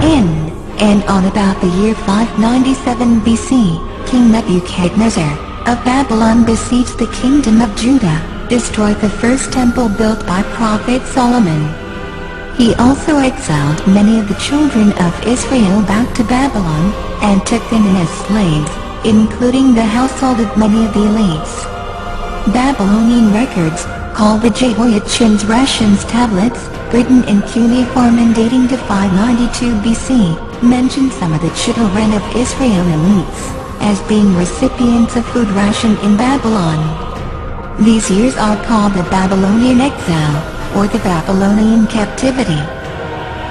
In and on about the year 597 BC, King Nebuchadnezzar of Babylon besieged the kingdom of Judah, destroyed the first temple built by Prophet Solomon. He also exiled many of the children of Israel back to Babylon, and took them in as slaves, including the household of many of the elites. Babylonian records, called the Jehoiachin's Rations tablets, written in cuneiform and dating to 592 BC, mention some of the children of Israel elites as being recipients of food ration in Babylon. These years are called the Babylonian exile, or the Babylonian captivity.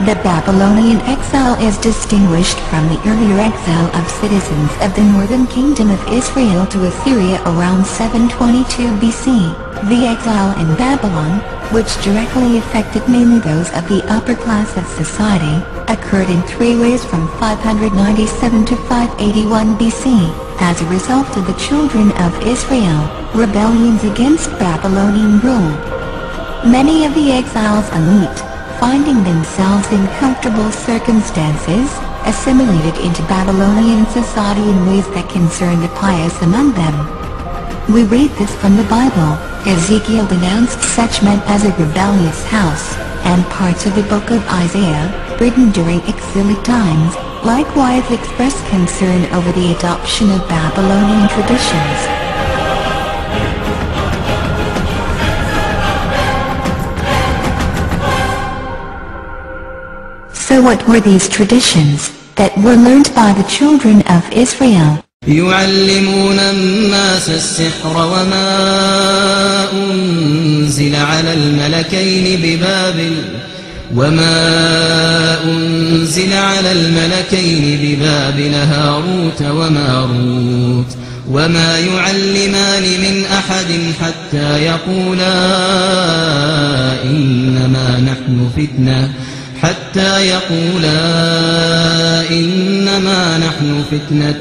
The Babylonian exile is distinguished from the earlier exile of citizens of the northern kingdom of Israel to Assyria around 722 BC. The exile in Babylon, which directly affected mainly those of the upper class of society, occurred in three ways from 597 to 581 BC, as a result of the children of Israel, rebellions against Babylonian rule. Many of the exiles' elite, finding themselves in comfortable circumstances, assimilated into Babylonian society in ways that concerned the pious among them. We read this from the Bible. Ezekiel denounced such men as a rebellious house, and parts of the book of Isaiah, written during exilic times, likewise expressed concern over the adoption of Babylonian traditions. So what were these traditions that were learned by the children of Israel? يعلمون الناس السحر وما أنزل على الملكين ببابل هاروت وماروت وما يعلمان من أحد حتى يقولا إنما نحن فتنة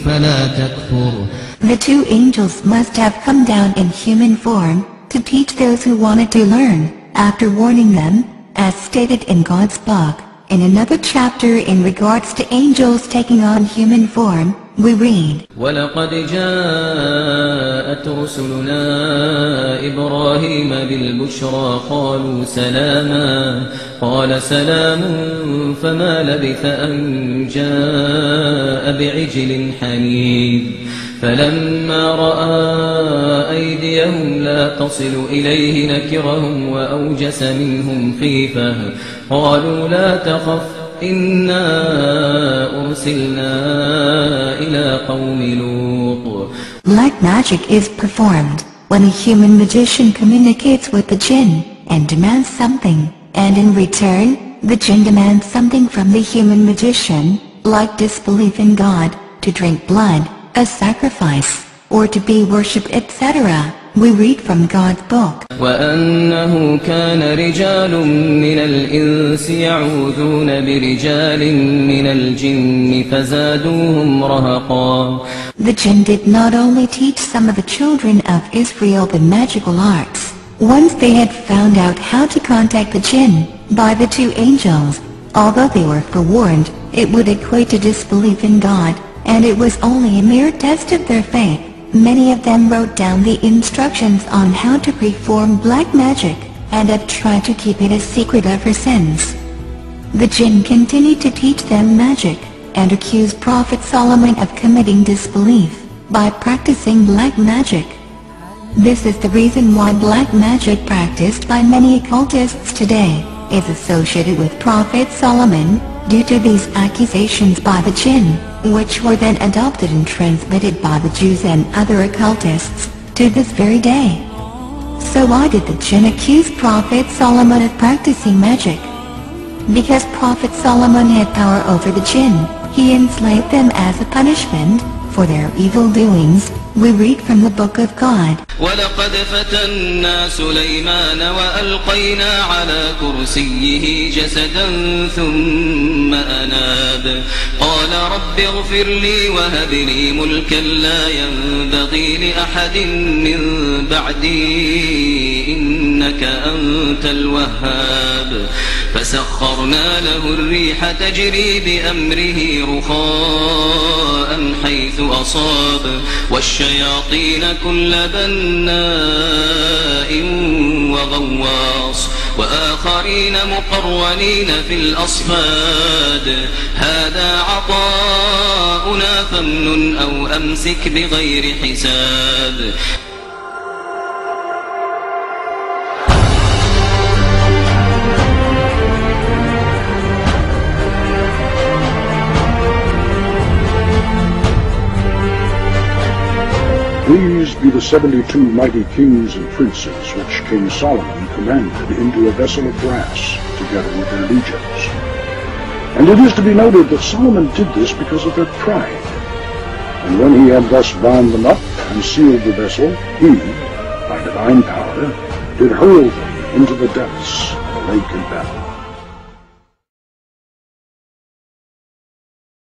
فلا تكفر. The two angels must have come down in human form to teach those who wanted to learn, after warning them, as stated in God's book. In another chapter in regards to angels taking on human form, we read, وَلَقَدْ جَاءَتْ رُسُلُنَا إِبْرَاهِيمَ بِالْبُشْرَى قَالُوا سَلَامًا قَالَ سَلَامٌ فَمَا لَبِثَ أَنْ جَاءَ بِعِجْلٍ حَنِيذٍ فَلَمَّا رَأَى أَيْدِيَهُمْ لَا تَصِلُ إِلَيْهِ نَكِرَهُمْ وَأَوْجَسَ مِنْهُمْ خِيفَةً قَالُوا لَا تَخَفْ إِنَّا أُرْسِلْنَا إِلَى قَوْمِ لُوطٍ. Black magic is performed when a human magician communicates with the jinn and demands something, and in return, the jinn demands something from the human magician, like disbelief in God, to drink blood, a sacrifice, or to be worshipped, etc. We read from God's book. وَأَنَّهُ كَانَ رِجَالٌ مِّنَ الْإِنسِ يَعُوذُونَ بِرِجَالٍ مِّنَ الْجِنِّ فَزَادُوهُمْ رَهَقًا. The jinn did not only teach some of the children of Israel the magical arts. Once they had found out how to contact the jinn, by the two angels, although they were forewarned, it would equate to disbelief in God, and it was only a mere test of their faith. Many of them wrote down the instructions on how to perform black magic, and have tried to keep it a secret ever since. The jinn continued to teach them magic, and accused Prophet Solomon of committing disbelief, by practicing black magic. This is the reason why black magic practiced by many occultists today, is associated with Prophet Solomon, due to these accusations by the jinn, which were then adopted and transmitted by the Jews and other occultists, to this very day. So why did the jinn accuse Prophet Solomon of practicing magic? Because Prophet Solomon had power over the jinn, he enslaved them as a punishment for their evil doings. We read from the book of God. وَلَقَدْ فَتَنَّا سُلَيْمَانَ وَأَلْقَيْنَا عَلَى كُرْسِيِّهِ جَسَدًا ثُمَّ أَنَابَ قَالَ رَبِّ اغْفِرْ لِي وَهَبْ لِي مُلْكًا لَّا يَنبَغِي لِأَحَدٍ مِّن بَعْدِي إنك أنت الوهاب فسخرنا له الريح تجري بأمره رخاء حيث أصاب والشياطين كل بناء وغواص وآخرين مقرنين في الأصفاد هذا عطاؤنا فامنن أو أمسك بغير حساب These be the 72 mighty kings and princes which King Solomon commanded into a vessel of brass, together with their legions. And it is to be noted that Solomon did this because of their pride. And when he had thus bound them up and sealed the vessel, he, by divine power, did hurl them into the depths of the lake and battle.